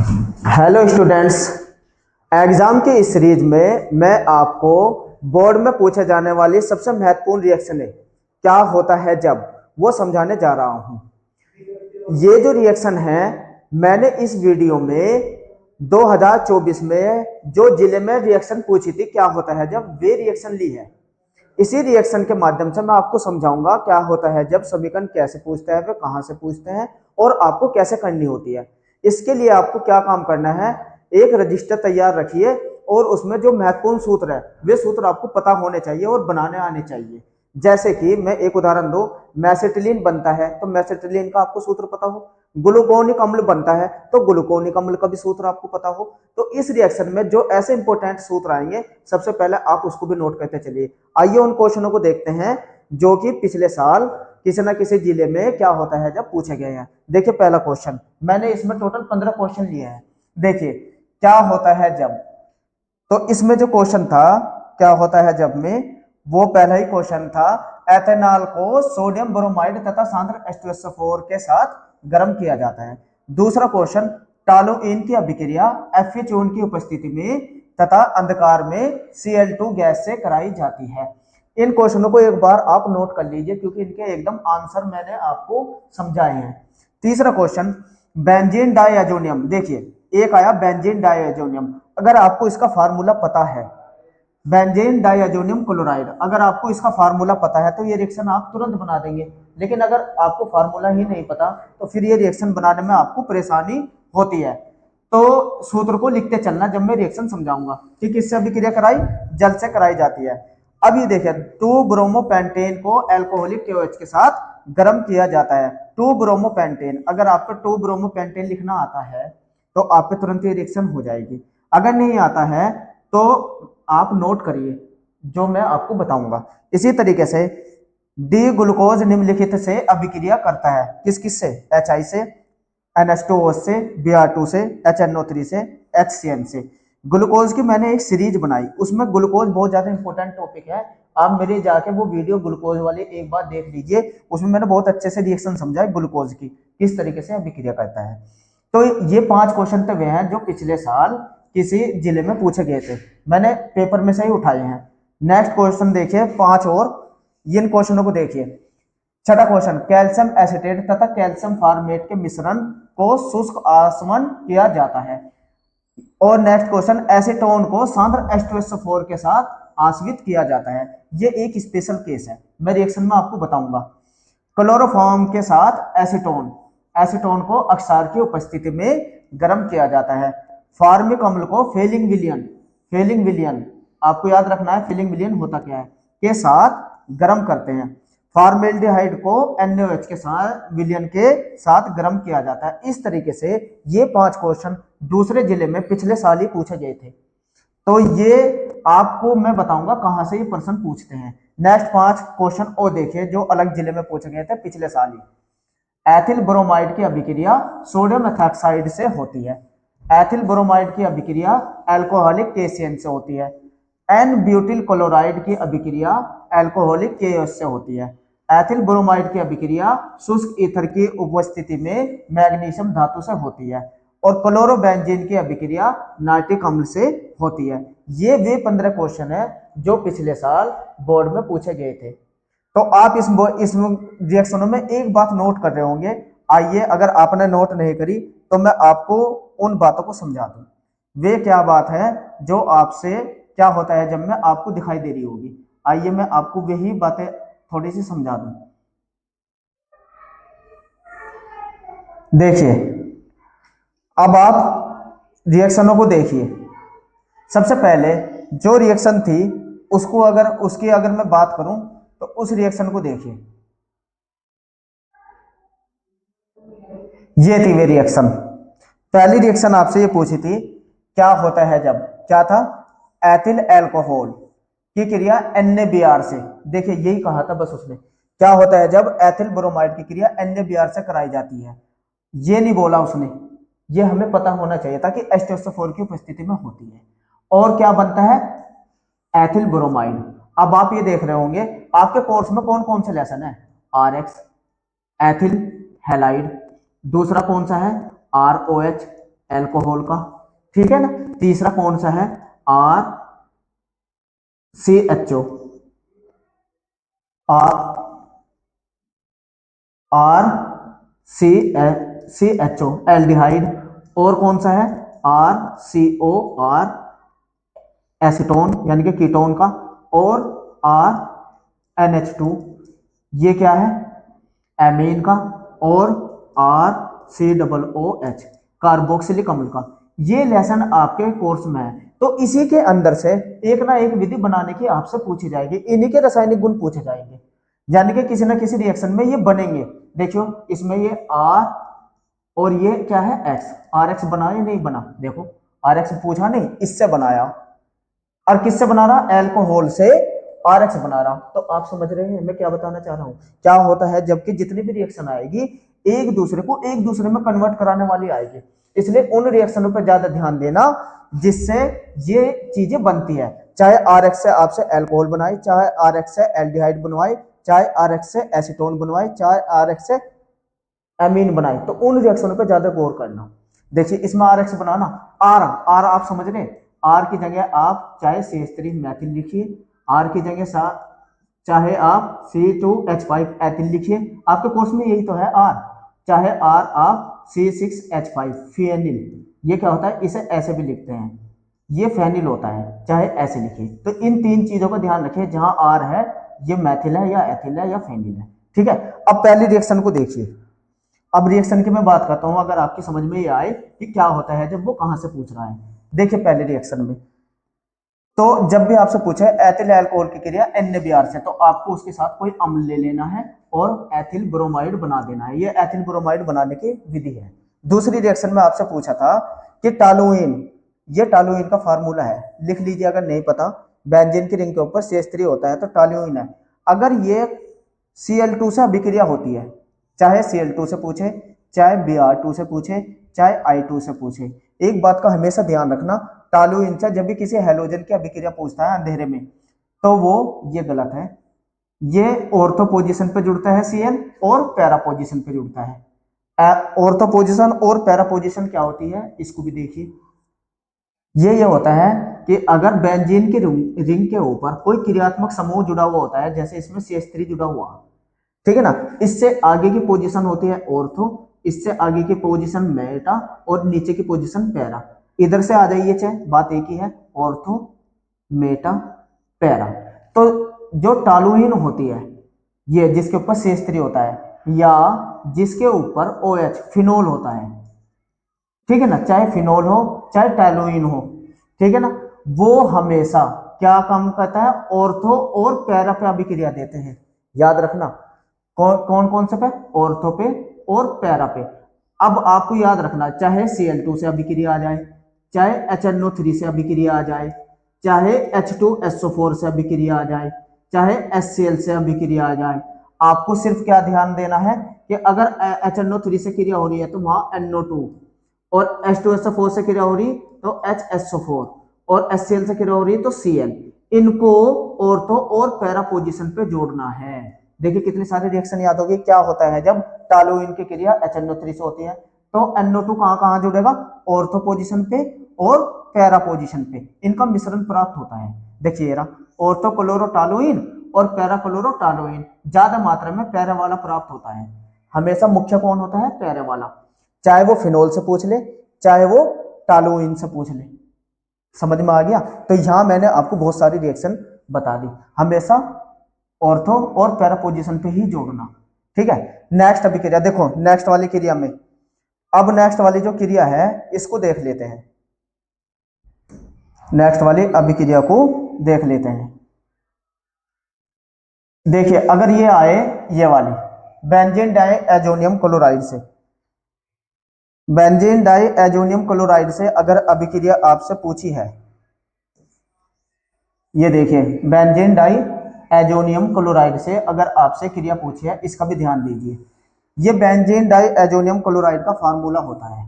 Hello students, exam की इस series में मैं आपको बोर्ड में पूछे जाने वाली सबसे महत्वपूर्ण रिएक्शन है क्या होता है जब वो समझाने जा रहा हूं। ये जो रिएक्शन है मैंने इस वीडियो में 2024 में जो जिले में रिएक्शन पूछी थी क्या होता है जब वे रिएक्शन ली है। इसी रिएक्शन के माध्यम से मैं आपको समझाऊंगा क्या होता है जब, समीकरण कैसे पूछते हैं, वे कहां से पूछते हैं और आपको कैसे करनी होती है। इसके लिए आपको क्या काम करना है, एक रजिस्टर तैयार रखिए और उसमें जो महत्वपूर्ण सूत्र है वे सूत्र आपको पता होने चाहिए और बनाने आने चाहिए। जैसे कि मैं एक उदाहरण दूं, मैसेटिलीन बनता है तो मैसेटिलीन का आपको सूत्र पता हो, ग्लूकोनिक अम्ल बनता है तो ग्लूकोनिक अम्ल का भी सूत्र आपको पता हो। तो इस रिएक्शन में जो ऐसे इंपॉर्टेंट सूत्र आएंगे सबसे पहले आप उसको भी नोट करते चलिए। आइए उन क्वेश्चनों को देखते हैं जो कि पिछले साल किसी न किसी जिले में क्या होता है जब पूछे गए हैं। देखिए पहला क्वेश्चन, मैंने इसमें टोटल 15 क्वेश्चन लिए हैं। देखिए क्या होता है जब, तो इसमें जो क्वेश्चन था क्या होता है जब में, वो पहला ही क्वेश्चन था, एथेनॉल को सोडियम ब्रोमाइड तथा सांद्र H2SO4 के साथ गर्म किया जाता है। दूसरा क्वेश्चन, टॉलुइन की अभिक्रिया FeO की उपस्थिति में तथा अंधकार में Cl2 गैस से कराई जाती है। इन क्वेश्चनों को एक बार आप नोट कर लीजिए क्योंकि इनके एकदम आंसर मैंने आपको समझाए हैं। तीसरा क्वेश्चन, बेंजीन डाइएजोनियम। देखिए एक आया बेंजीन डाइएजोनियम, अगर आपको इसका फार्मूला पता है बेंजीन डाइएजोनियम क्लोराइड, अगर आपको इसका फार्मूला पता है तो ये रिएक्शन आप तुरंत बना देंगे। लेकिन अगर आपको फार्मूला ही नहीं पता तो फिर ये रिएक्शन बनाने में आपको परेशानी होती है। तो सूत्र को लिखते चलना जब मैं रिएक्शन समझाऊंगा कि किससे अभिक्रिया कराई, जल से कराई जाती है। अब ये देखिए 2 ब्रोमोपेंटेन को एल्कोहलिक KOH के साथ गर्म किया जाता है। 2 ब्रोमोपेंटेन, अगर आपको 2 ब्रोमोपेंटेन लिखना आता है तो आप पे तुरंत ये रिएक्शन हो जाएगी। अगर नहीं आता है तो आप नोट करिए जो मैं आपको बताऊंगा। इसी तरीके से डी ग्लूकोज निम्नलिखित से अभिक्रिया करता है, किस किस से, HI से, NH2O से, Br2 से, HNO3 से, HCN से। ग्लूकोज की मैंने एक सीरीज बनाई, उसमें ग्लूकोज बहुत ज्यादा इंपॉर्टेंट टॉपिक है। आप मेरे जाके वो वीडियो ग्लूकोज वाली एक बार देख लीजिए, उसमें मैंने बहुत अच्छे से रिएक्शन समझा है ग्लूकोज की किस तरीके से अभिक्रिया करता है। तो ये 5 क्वेश्चन तो वे हैं जो पिछले साल किसी जिले में पूछे गए थे, मैंने पेपर में से ही उठाए हैं। नेक्स्ट क्वेश्चन देखिए 5 और इन क्वेश्चनों को देखिए। छठा क्वेश्चन, कैल्शियम एसिटेट तथा कैल्शियम फॉर्मेट के मिश्रण को शुष्क आसमन किया जाता है। और नेक्स्ट क्वेश्चन, एसीटोन को सांद्र H2SO4 के साथ आश्रित किया जाता है। ये एक स्पेशल केस है, मैं रिएक्शन में आपको बताऊंगा। क्लोरोफॉर्म के साथ एसीटोन, एसीटोन को अक्षार की उपस्थिति में गर्म किया जाता है। फार्मिक अम्ल को फेलिंग विलियन, फेलिंग विलियन आपको याद रखना है फेलिंग विलियन होता क्या है, के साथ गर्म करते हैं। फॉर्मेल्डिहाइड को NaOH के साथ विलियन के साथ गर्म किया जाता है। इस तरीके से ये 5 क्वेश्चन दूसरे जिले में पिछले साल ही पूछे गए थे। तो ये आपको मैं बताऊंगा कहां से ये प्रश्न पूछते हैं। नेक्स्ट 5 क्वेश्चन और देखिए जो अलग जिले में पूछे गए थे पिछले साल ही। एथिल ब्रोमाइड की अभिक्रिया सोडियम एथॉक्साइड से होती है। एथिल ब्रोमाइड की अभिक्रिया एल्कोहलिक KCN से होती है। एन ब्यूटिल क्लोराइड की अभिक्रिया एल्कोहलिक KOH से होती है। एथिल ब्रोमाइड की अभिक्रिया शुष्क ईथर की उपस्थिति में मैग्नीशियम धातु से होती है। और क्लोरोबेंजीन की अभिक्रिया नाइट्रिक अम्ल से होती है। ये वे 15 क्वेश्चन है जो पिछले साल बोर्ड में पूछे गए थे। तो आप इस रिएक्शनों में एक बात नोट कर रहे होंगे। आइए अगर आपने नोट नहीं करी तो मैं आपको उन बातों को समझा दूं। वे क्या बात है जो आपसे क्या होता है जब मैं आपको दिखाई दे रही होगी। आइए मैं आपको वही बातें थोड़ी सी समझा दूं। देखिए अब आप रिएक्शनों को देखिए। सबसे पहले जो रिएक्शन थी उसको अगर मैं बात करूं तो उस रिएक्शन को देखिए। ये थी वे रिएक्शन। पहली रिएक्शन आपसे ये पूछी थी क्या होता है जब, क्या था, एथिल अल्कोहल की क्रिया NaBr से। देखिए यही कहा था बस उसने, क्या होता है जब एथिल ब्रोमाइड की क्रिया NaBr से कराई जाती है। ये नहीं बोला उसने, ये हमें पता होना चाहिए था कि H2SO4 की उपस्थिति में होती है। और क्या बनता है, एथिल ब्रोमाइड। अब आप ये देख रहे होंगे आपके कोर्स में कौन कौन से लेसन है, RX एथिल हैलाइड, दूसरा कौन सा है ROH एल्कोहल का, ठीक है ना। तीसरा कौन सा है, R C H O, R C H O aldehyde. और कौन सा है, R C O R acetone यानी कि कीटोन का। और आर एन एच टू, ये क्या है, एमीन का। और R C double O H carboxylic अम्ल का। ये लेसन आपके कोर्स में है, तो इसी के अंदर से एक ना एक विधि बनाने की आपसे पूछी जाएगी, इन्हीं के रासायनिक गुण पूछे जाएंगे, यानी कि किसी ना किसी रिएक्शन में ये बनेंगे। देखियो इसमें ये आर और ये क्या है एक्स, आर एक्स बना या नहीं बना, देखो आर एक्स पूछा नहीं, इससे बनाया। और किससे बना रहा, एल्कोहल से आर एक्स बना रहा। तो आप समझ रहे हैं मैं क्या बताना चाह रहा हूं, क्या होता है जबकि जितनी भी रिएक्शन आएगी एक दूसरे को एक दूसरे में कन्वर्ट कराने वाली आएगी, इसलिए उन रिएक्शनों पर ज्यादा ध्यान देना जिससे ये चीजें बनती है। चाहे आर एक्स से आपसे एल्कोहल बनाए, चाहे आर एक्स से एल्डिहाइड बनवाए, चाहे आर एक्स से एसीटोन बनवाए, चाहे आर एक्स से एमीन बनाए, तो उन रिएक्शनों पर ज्यादा गौर करना। देखिए इसमें आर एक्स बनाना, आर आर आप समझ रहे, आर की जगह आप चाहे CH3 मैथिल लिखिए, आर की जगह चाहे आप C2H5 एथिल लिखिए, आपके कोर्स में यही तो है आर। चाहे आर आप C6H5 फिएनिल, ये क्या होता है, इसे ऐसे भी लिखते हैं, ये फेनिल होता है, चाहे ऐसे लिखिए। तो इन तीन चीजों का ध्यान रखिए, जहां आर है ये मैथिल है या एथिल है या फेनिल है, ठीक है। अब पहली रिएक्शन को देखिए। अब रिएक्शन की मैं बात करता हूं, अगर आपकी समझ में ये आए कि क्या होता है जब वो कहां से पूछ रहा है। देखिए पहले रिएक्शन में, तो जब भी आपसे पूछे एथिल अल्कोहल की क्रिया NaBr से, तो आपको उसके साथ कोई अम्ल ले लेना है और एथिल ब्रोमाइड बना देना है। ये एथिल ब्रोमाइड बनाने की विधि है। दूसरी रिएक्शन में आपसे पूछा था कि टालुइन, ये टालुइन का फार्मूला है, लिख लीजिए अगर नहीं पता। बेंजीन की रिंग के ऊपर CH3 होता है तो टालुइन है। अगर ये Cl2 से अभिक्रिया होती है, चाहे Cl2 से पूछे, चाहे Br2 से पूछे, चाहे I2 से पूछे, एक बात का हमेशा ध्यान रखना, टालुइन से जब भी किसी हेलोजन की अभिक्रिया पूछता है अंधेरे में, तो वो ये गलत है। ये ऑर्थो पोजीशन पे जुड़ता है Cl और पैरा पोजीशन पे जुड़ता है। ऑर्थो पोजीशन और पैरा पोजीशन क्या होती है, इसको भी देखिए। ये होता है कि अगर बेंजीन की रिंग के ऊपर कोई क्रियात्मक समूह जुड़ा हुआ होता है, जैसे इसमें CH3 जुड़ा हुआ, ठीक है ना, इससे आगे की पोजीशन होती है ऑर्थो, इससे आगे की पोजीशन मेटा और नीचे की पोजीशन पैरा। इधर से आ जाइए, चाहे बात एक ही है, ऑर्थो मेटा पैरा। तो जो टालुइन होती है, ये जिसके ऊपर CH3 होता है या जिसके ऊपर OH फिनोल होता है, ठीक है ना, चाहे फिनोल हो चाहे टैलुइन हो, ठीक है ना, वो हमेशा क्या काम करता है, ऑर्थो और पैरा पे अभिक्रिया देते हैं। याद रखना, कौन कौन से पे, ऑर्थो पे और पैरा पे। अब आपको याद रखना, चाहे Cl2 से अभिक्रिया आ जाए, चाहे HNO3 से अभिक्रिया आ जाए, चाहे H2SO4 से अभिक्रिया आ जाए, चाहे HCl से अभिक्रिया आ जाए, आपको सिर्फ क्या ध्यान देना है कि अगर HNO3 से क्रिया हो रही है तो वहां NO2, और H2SO4 से क्रिया हो रही तो HSO4, और HCl से क्रिया हो रही तो Cl। इनको ऑर्थो और पैरा पोजीशन पे जोड़ना है। देखिए कितनी सारी रिएक्शन याद होगी। क्या होता है जब टालुइन की क्रिया HNO3 से होती है, तो NO2 कहां कहां जुड़ेगा, ऑर्थो पोजीशन पे और पैरा पोजीशन पे, इनका मिश्रण प्राप्त होता है। देखिए ऑर्थो क्लोरोटालुइन और पैरा क्लोरोटालुइन ज्यादा मात्रा में पैरा वाला प्राप्त होता है। हमेशा मुख्य कौन होता है, पैरा वाला, चाहे वो फिनोल से पूछ ले, चाहे वो टालुइन से पूछ ले। समझ में आ गया। तो यहां मैंने आपको बहुत सारी रिएक्शन बता दी, हमेशा ऑर्थो और पैरा पोजीशन पे ही जोड़ना, ठीक है। नेक्स्ट अभिक्रिया देखो, नेक्स्ट वाली क्रिया में, अब नेक्स्ट वाली जो क्रिया है इसको देख लेते हैं, नेक्स्ट वाली अभिक्रिया को देख लेते हैं। देखिए अगर ये आए, ये वाली बेंजीन डाइएजोनियम क्लोराइड से, बेंजीन डाइएजोनियम क्लोराइड से अगर अभिक्रिया आपसे पूछी है, ये देखिए बेंजीन डाइएजोनियम क्लोराइड से अगर आपसे क्रिया पूछी है, इसका भी ध्यान दीजिए। ये बेंजीन डाइएजोनियम क्लोराइड का फार्मूला होता है।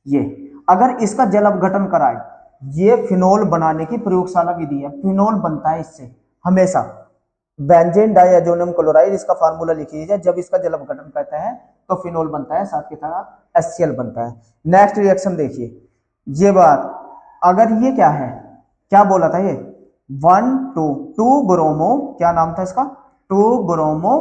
ये अगर इसका जल अपघटन कराए, ये फिनोल बनाने की प्रयोगशाला विधि है, फिनोल बनता है इससे हमेशा। बेंजीन डाइएजोनियम क्लोराइड, इसका फार्मूला लिख लीजिए, जब इसका जल अपघटन करता है तो फिनोल बनता है, साथ के साथ HCl बनता है। नेक्स्ट रिएक्शन देखिए, ये बात, अगर ये क्या है, क्या बोला था ये, 1 2 2 ब्रोमो, क्या नाम था इसका, 2 ब्रोमो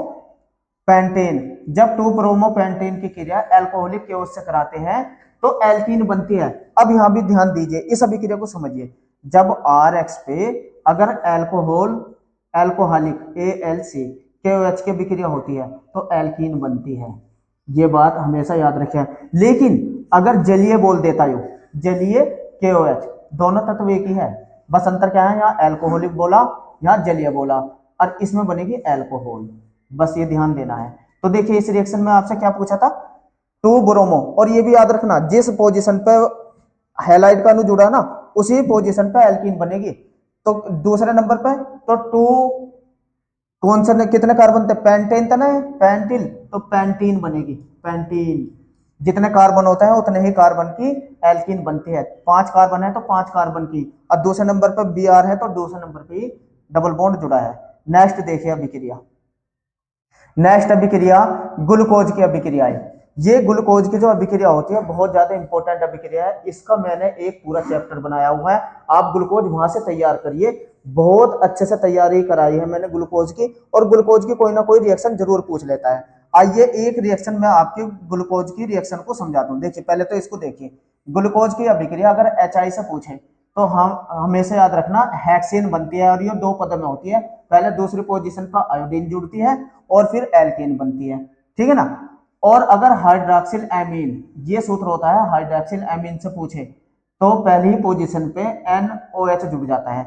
पेंटेन। जब 2 ब्रोमो पेंटेन की क्रिया एल्कोहलिक केओस से कराते हैं तो एल्कीन बनती है। अब यहां भी ध्यान दीजिए, इस अभिक्रिया को समझिए। जब आर एक्स पे अगर एल्कोहल एल्कोहलिक AlC KOH की अभिक्रिया होती है तो एल्कीन बनती है। ये बात हमेशा याद रखें। लेकिन अगर जलीय बोल देता हूं, जलीय KOH, दोनों तत्व एक ही है, बस अंतर क्या है, यहाँ एल्कोहलिक बोला, यहाँ जलीय बोला, और इसमें बनेगी एल्कोहल। बस ये ध्यान देना है। तो देखिए इस रिएक्शन में आपसे क्या पूछा था, 2 ब्रोमो, और ये भी याद रखना जिस पोजीशन पे हैलाइड का अणु जुड़ा ना उसी पोजीशन पे एल्कीन बनेगी। तो दूसरे नंबर पे तो 2, कौन सा कितने कार्बन थे, पेंटेन था ना, पेंटिल, तो पेंटीन बनेगी, पेंटीन। जितने कार्बन होता है उतने ही कार्बन की एल्कीन बनती है। 5 कार्बन है तो 5 कार्बन की, और दूसरे नंबर पर Br है तो दूसरे नंबर पे डबल बॉन्ड जुड़ा है। नेक्स्ट देखिए अभिक्रिया, नेक्स्ट अभिक्रिया ग्लूकोज की अभिक्रिया है। ये ग्लूकोज की जो अभिक्रिया होती है बहुत ज्यादा इंपॉर्टेंट अभिक्रिया है, इसका मैंने एक पूरा चैप्टर बनाया हुआ है, आप ग्लूकोज वहां से तैयार करिए। बहुत अच्छे से तैयारी कराई है मैंने ग्लूकोज की, और ग्लूकोज की कोई ना कोई रिएक्शन जरूर पूछ लेता है। आइए एक रिएक्शन में आपकी ग्लूकोज की रिएक्शन को समझा दूं। देखिए पहले तो इसको देखिए, ग्लूकोज की अभिक्रिया अगर HI से पूछे तो हम हमेशा याद रखना हेक्सेन बनती है, और ये 2 पद में होती है, पहले दूसरी पोजीशन पर आयोडीन जुड़ती है और फिर एल्केन बनती है, ठीक है ना। और अगर हाइड्रॉक्सिल एमीन, ये सूत्र होता है, हाइड्रॉक्सिल एमीन से पूछे तो पहली ही पोजीशन पे NOH जुड़ जाता है।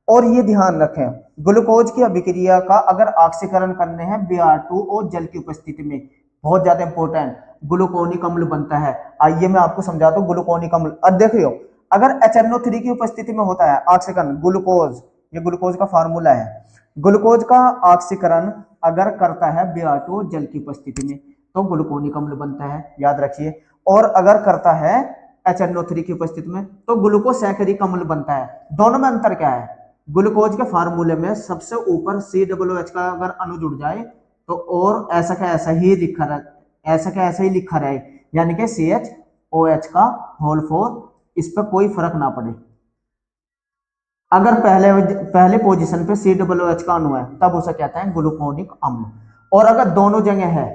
और ये ध्यान रखें ग्लूकोज की अभिक्रिया का अगर ऑक्सीकरण करने हैं Br2O जल की उपस्थिति में, बहुत ज्यादा इंपॉर्टेंट, ग्लूकोनिक अम्ल बनता है। आइए मैं आपको समझा दूं ग्लूकोनिक अम्ल। अब देखियो अगर HNO3 की उपस्थिति में होता है ऑक्सीकरण ग्लूकोज, ये ग्लूकोज का फार्मूला है, ग्लूकोज का ऑक्सीकरण अगर करता है Br2 जल की उपस्थिति में तो ग्लूकोनिक अम्ल बनता है, याद रखिए। और अगर करता है HNO3 की उपस्थिति में तो ग्लूकोसैकरिक अम्ल बनता है। दोनों में अंतर क्या है, ग्लूकोज के फार्मूले में सबसे ऊपर COOH का अगर अणु जुड़ जाए तो और ऐसा का ऐसा ही लिखा रहे, ऐसा का ऐसा ही लिखा रहे, यानी कि CHOH का होल 4, इस पर कोई फर्क ना पड़े। अगर पहले पोजीशन पे COOH का अणु है तब उसे कहते हैं ग्लूकोनिक अम्ल। और अगर दोनों जगह है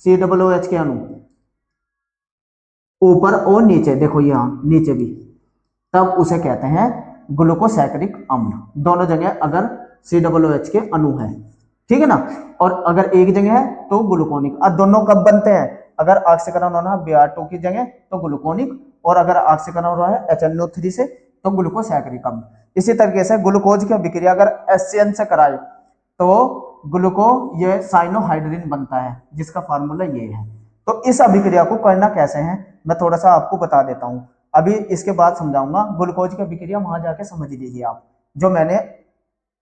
COOH के अणु ऊपर और नीचे, देखो यहाँ नीचे भी, तब उसे कहते हैं ग्लूकोसैकरिक अम्ल। दोनों जगह अगर COOH के अणु है, ठीक है ना। और अगर एक जगह है तो ग्लूकोनिक। अब दोनों कब बनते हैं, अगर ऑक्सीकरण होना Br2 की जगह तो ग्लूकोनिक, और अगर ऑक्सीकरण हो रहा है HNO3 से तो ग्लूकोसैकरिक अम्ल। इसी तरीके से ग्लूकोज की अभिक्रिया अगर HCN से कराए तो ग्लूको ये साइनोहाइड्रिन बनता है, जिसका फार्मूला ये है। तो इस अभिक्रिया को करना कैसे है मैं थोड़ा सा आपको बता देता हूं, अभी इसके बाद समझाऊंगा। ग्लूकोज की अभिक्रिया वहां जाके समझ लीजिए आप, जो मैंने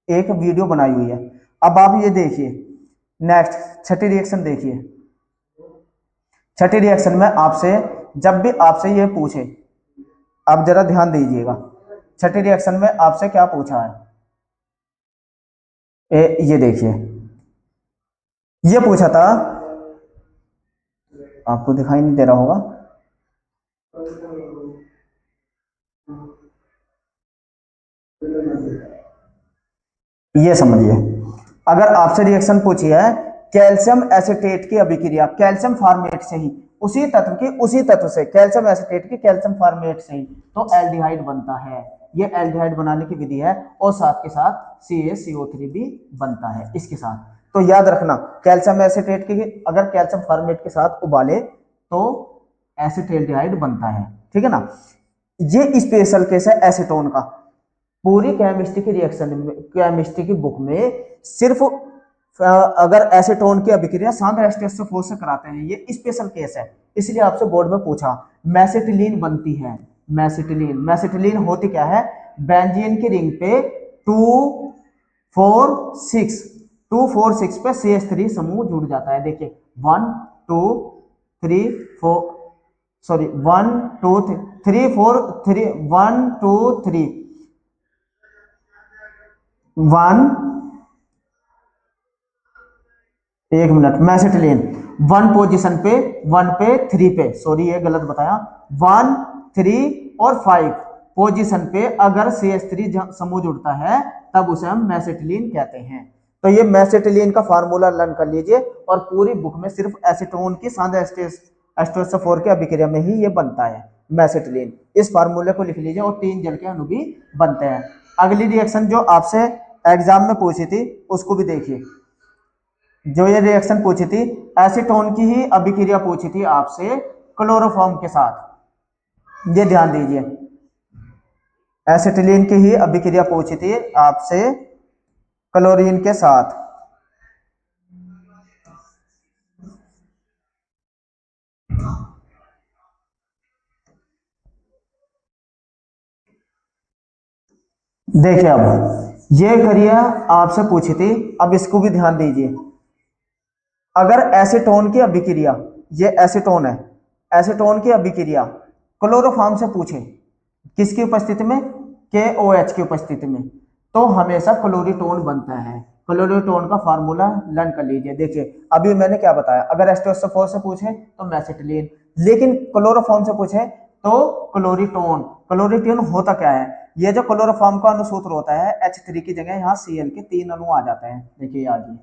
एक वीडियो बनाई हुई है। अब आप ये देखिए नेक्स्ट छठी रिएक्शन देखिए। छठी रिएक्शन में आपसे जब भी आपसे ये पूछे, आप जरा ध्यान दीजिएगा, छठी रिएक्शन में आपसे क्या पूछा है, ये देखिए, ये पूछा था, आपको दिखाई नहीं दे रहा होगा, ये समझिए। अगर आपसे रिएक्शन पूछी है कैल्शियम एसीटेट की अभिक्रिया, कैल्शियम फॉर्मेट से ही, उसी तत्व की उसी तत्व से, कैल्शियम एसीटेट की कैल्शियम फॉर्मेट से ही तो एल्डिहाइड बनता है। ये एल्डिहाइड बनाने की विधि है, और साथ के साथ CaCO3 भी बनता है इसके साथ। तो याद रखना कैल्शियम एसीटेट की अगर कैल्शियम फॉर्मेट के साथ उबाले तो एसिटेल्डिहाइड बनता है, ठीक है ना। ये स्पेशल केस है एसीटोन का। पूरी केमिस्ट्री की रिएक्शन में, केमिस्ट्री की बुक में सिर्फ अगर एसीटोन की अभिक्रिया सांद्र H2SO4 से कराते हैं, ये स्पेशल केस है, इसलिए आपसे बोर्ड में पूछा। मेसिटिलीन बनती है, मेसिटिलीन, मेसिटिलीन होती क्या है, बेंजीन की रिंग पे 2 4 6 2 4 6 पे CH3 समूह जुड़ जाता है। देखिए 1 2 3 4, सॉरी 1 2 3 4 3 1 2 3 1, एक मिनट, मेसिटिलीन 1 पोजीशन पे, 1 पे 3 पे, सॉरी ये गलत बताया, 1 3 और 5 पोजीशन पे अगर CH3 समूह जुड़ता है तब उसे हम मेसेटिलीन कहते हैं। तो ये मेसेटिलीन का फार्मूला लर्न कर लीजिए और पूरी बुक में सिर्फ एसीटोन की सांद्र H2SO4 के अभिक्रिया में ही ये बनता है मेसेटिलीन। इस फार्मूले को लिख लीजिए और 3 जल के अणु भी बनते हैं। अगली रिएक्शन जो आपसे एग्जाम में पूछी थी उसको भी देखिए। जो ये रिएक्शन पूछी थी एसीटोन की ही अभिक्रिया पूछी थी आपसे क्लोरोफॉर्म के साथ, ये ध्यान दीजिए। एसिटिलीन की ही अभिक्रिया पूछी थी आपसे क्लोरीन के साथ। देखिए अब ये क्रिया आपसे पूछी थी, अब इसको भी ध्यान दीजिए। अगर एसीटोन की अभिक्रिया, ये एसीटोन है, एसीटोन की अभिक्रिया क्लोरोफॉर्म से पूछे किसकी उपस्थिति में, KOH की उपस्थिति में, तो हमेशा क्लोरीटोन बनता है। क्लोरीटोन का फार्मूला लर्न कर लीजिए। देखिए अभी मैंने क्या बताया, अगर H2SO4 से पूछे तो मेसेटिलीन, लेकिन क्लोरोफॉर्म से पूछे तो क्लोरीटोन। क्लोरीटोन होता क्या है, ये जो क्लोरोफॉर्म का अणुसूत्र होता है H3 की जगह यहाँ Cl के 3 अणु आ जाते हैं। देखिए आ गए,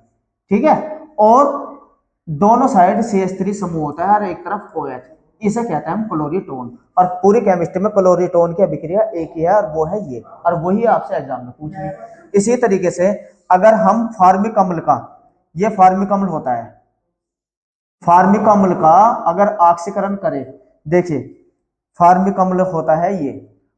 ठीक है, और दोनों साइड CH3 समूह होता है और एक तरफ OH, इसे कहते हैं हम क्लोरीटोन। और पूरी केमिस्ट्री में क्लोरीटोन की अभिक्रिया एक ही है और वो है ये, और वही आपसे एग्जाम में पूछ ली। इसी तरीके से अगर हम फार्मिक अम्ल का, ये फार्मिक अम्ल होता है, फार्मिक अम्ल का अगर ऑक्सीकरण करें, देखिए फार्मिक अम्ल होता है ये,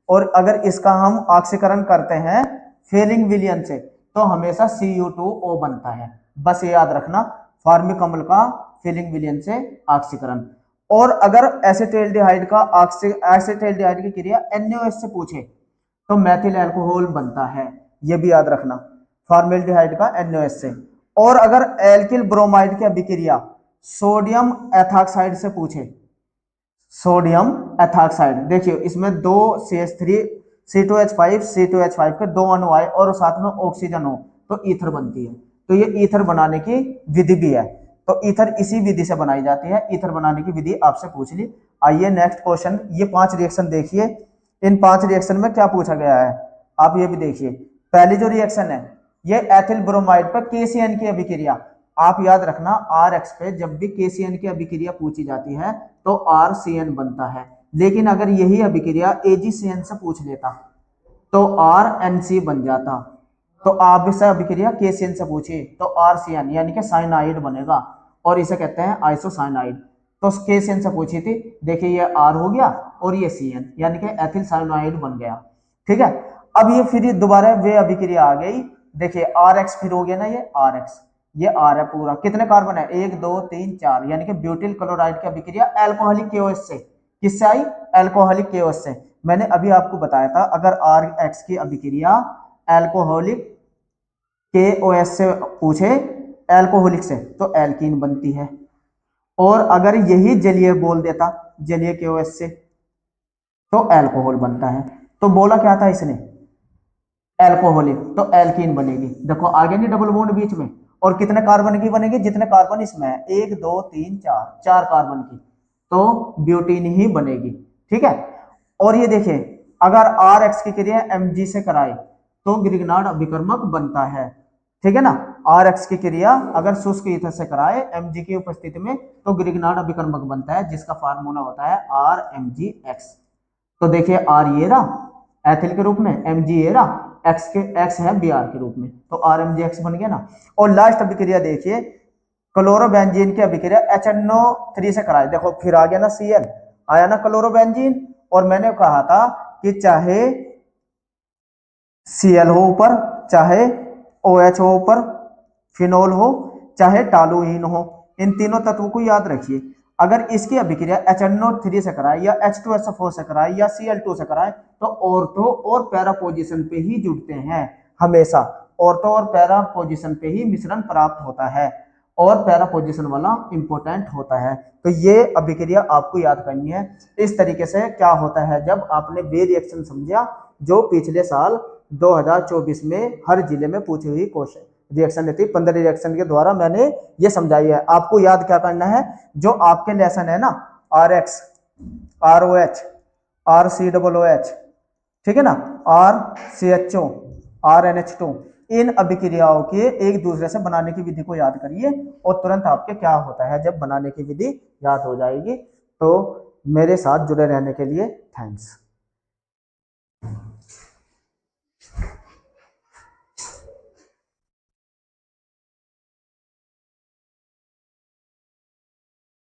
और अगर इसका हम ऑक्सीकरण करते हैं फेलिंग विलयन से तो हमेशा Cu2O बनता है। बस ये याद रखना, फार्मिक अम्ल का फेलिंग विलयन से ऑक्सीकरण। और अगर एसिटाल्डिहाइड का एसिटाल्डिहाइड की क्रिया NaOH से पूछे तो मेथिल अल्कोहल बनता है, ये भी याद रखना, फॉर्मेल्डिहाइड का NaOH से। और अगर एल्किल ब्रोमाइड की अभिक्रिया सोडियम एथॉक्साइड से पूछे, सोडियम एथॉक्साइड, देखिए इसमें 2 CH3 C2H5 C2H5 के 2 अणु आए और साथ में ऑक्सीजन हो तो ईथर बनती है। तो ये ईथर बनाने की विधि भी है, तो ईथर इसी विधि से बनाई जाती है। ईथर बनाने की विधि आपसे पूछ ली। आइए नेक्स्ट क्वेश्चन, ये 5 रिएक्शन देखिए, इन 5 रिएक्शन में क्या पूछा गया है आप ये भी देखिए। पहली जो रिएक्शन है ये एथिल ब्रोमाइड पर KCN की अभिक्रिया, आप याद रखना RX पे जब भी KCN की अभिक्रिया पूछी जाती है तो RCN बनता है, लेकिन अगर यही अभिक्रिया AgCN से पूछ लेता तो RNC बन जाता। तो आप इसे अभिक्रिया KCN से पूछिए तो RCN यानी कि साइनाइड बनेगा और इसे कहते हैं आइसोसाइनाइड। तो KCN से पूछी थी, देखिए ये R हो गया और ये CN यानी कि एथिल साइनाइड बन गया, ठीक है। अब ये फिर दोबारा वे अभिक्रिया आ गई, देखिए RX फिर हो गया ना, ये RX, ये R है पूरा, कितने कार्बन है 1 2 3 4, यानी कि ब्यूटिल क्लोराइड की अभिक्रिया अल्कोहलिक KOH से, किससे आई, अल्कोहलिक KOH से। मैंने अभी आपको बताया था अगर RX की अभिक्रिया अल्कोहलिक KOH से पूछे, अल्कोहलिक से, तो एल्कीन बनती है। और अगर यही जलीय बोल देता जलीय KOH से तो अल्कोहल बनता है। तो बोला क्या था इसने, अल्कोहलिक, तो एल्कीन बनेगी। देखो आगे नहीं डबल बॉन्ड बीच में, और कितने कार्बन की बनेगी, जितने कार्बन इसमें है 1 2 3 4, 4 कार्बन की, तो ब्यूटीन ही बनेगी, ठीक है। और ये देखिए अगर RX की क्रिया Mg से कराए तो ग्रिग्नार्ड अभिकर्मक बनता है, ठीक है ना। RX की क्रिया अगर शुष्क ईथर से कराए Mg की उपस्थिति में तो ग्रिग्नार्ड अभिकर्मक बनता है, जिसका फार्मूला होता है RMgX। तो देखिए R ये रहा एथिल के रूप में, Mg ये रहा, X है Br के रूप में, तो RMgX बन गया ना। और लास्ट अभिक्रिया देखिए क्लोरोबेंजीन की अभिक्रिया HNO3 से कराए, देखो फिर आ गया ना Cl, आया ना क्लोरोबेंजीन। और मैंने कहा था कि चाहे Cl हो ऊपर, चाहे OH हो ऊपर, फिनोल हो, चाहे टालुइन हो, इन तीनों तत्वों को याद रखिए। अगर इसकी अभिक्रिया HNO3 से कराए या H2SO4 से कराए या Cl2 से कराए तो ऑर्थो और पैरा पोजीशन पे ही जुड़ते हैं, हमेशा ऑर्थो और पैरा पोजीशन पे ही मिश्रण प्राप्त होता है, और पैरा पोजीशन वाला इंपॉर्टेंट होता है। तो ये अभिक्रिया आपको याद करनी है। इस तरीके से क्या होता है जब आपने वे रिएक्शन समझा जो पिछले साल 2024 में हर जिले में पूछी हुई क्वेश्चन रिएक्शन रहती, 15 रिएक्शन के द्वारा मैंने ये समझाई है। आपको याद क्या करना है, जो आपके लेसन है ना RX, ROH, RCOOH, ठीक है ना, RCHO, RNH2, इन अभिक्रियाओं के एक दूसरे से बनाने की विधि को याद करिए और तुरंत आपके क्या होता है जब बनाने की विधि याद हो जाएगी। तो मेरे साथ जुड़े रहने के लिए थैंक्स।